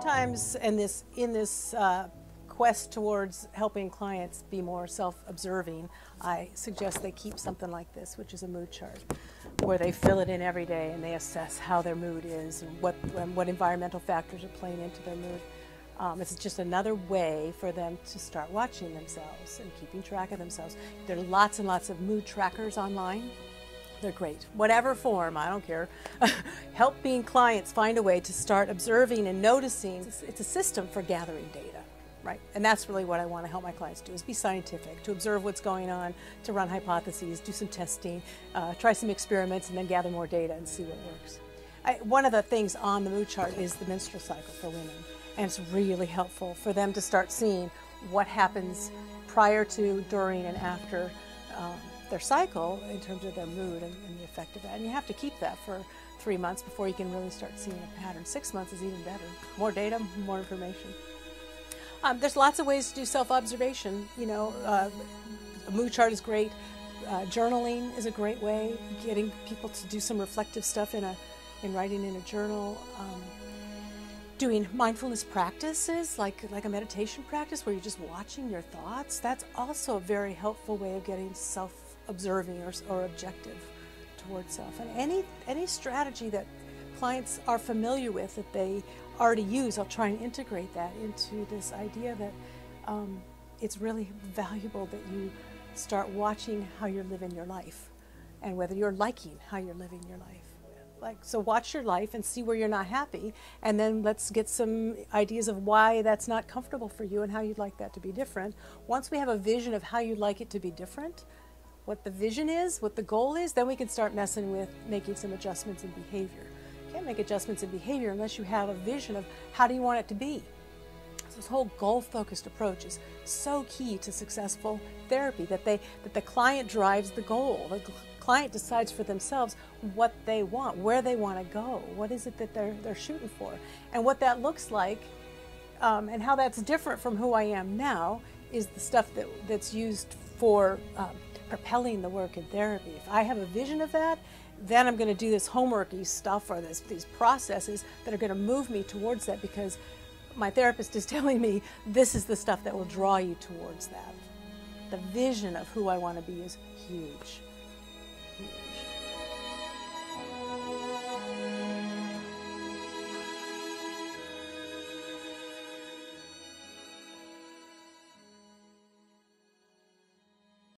sometimes in this quest towards helping clients be more self-observing, I suggest they keep something like this, which is a mood chart, where they fill it in every day and they assess how their mood is and what environmental factors are playing into their mood. It's just another way for them to start watching themselves and keeping track of themselves. There are lots and lots of mood trackers online. They're great. Whatever form, I don't care. Helping clients find a way to start observing and noticing. It's a system for gathering data, right? And that's really what I want to help my clients do, is be scientific, to observe what's going on, to run hypotheses, do some testing, try some experiments, and then gather more data and see what works. One of the things on the mood chart is the menstrual cycle for women. And it's really helpful for them to start seeing what happens prior to, during, and after their cycle in terms of their mood and the effect of that. And you have to keep that for 3 months before you can really start seeing a pattern. 6 months is even better. More data, more information. There's lots of ways to do self-observation. You know, a mood chart is great. Journaling is a great way. Getting people to do some reflective stuff in writing in a journal. Doing mindfulness practices, like a meditation practice where you're just watching your thoughts, that's also a very helpful way of getting self-observing or objective towards self. And any strategy that clients are familiar with, that they already use, I'll try and integrate that into this idea that it's really valuable that you start watching how you're living your life and whether you're liking how you're living your life. So watch your life and see where you're not happy, and then let's get some ideas of why that's not comfortable for you and how you'd like that to be different. Once we have a vision of how you'd like it to be different, what the vision is, what the goal is, then we can start messing with making some adjustments in behavior. You can't make adjustments in behavior unless you have a vision of how do you want it to be. So this whole goal-focused approach is so key to successful therapy, that the client drives the goal. The client decides for themselves what they want, where they want to go, what is it that they're shooting for, and what that looks like, and how that's different from who I am now is the stuff that's used for propelling the work in therapy. If I have a vision of that, then I'm going to do this homeworky stuff or these processes that are going to move me towards that, because my therapist is telling me this is the stuff that will draw you towards that. The vision of who I want to be is huge. Huge.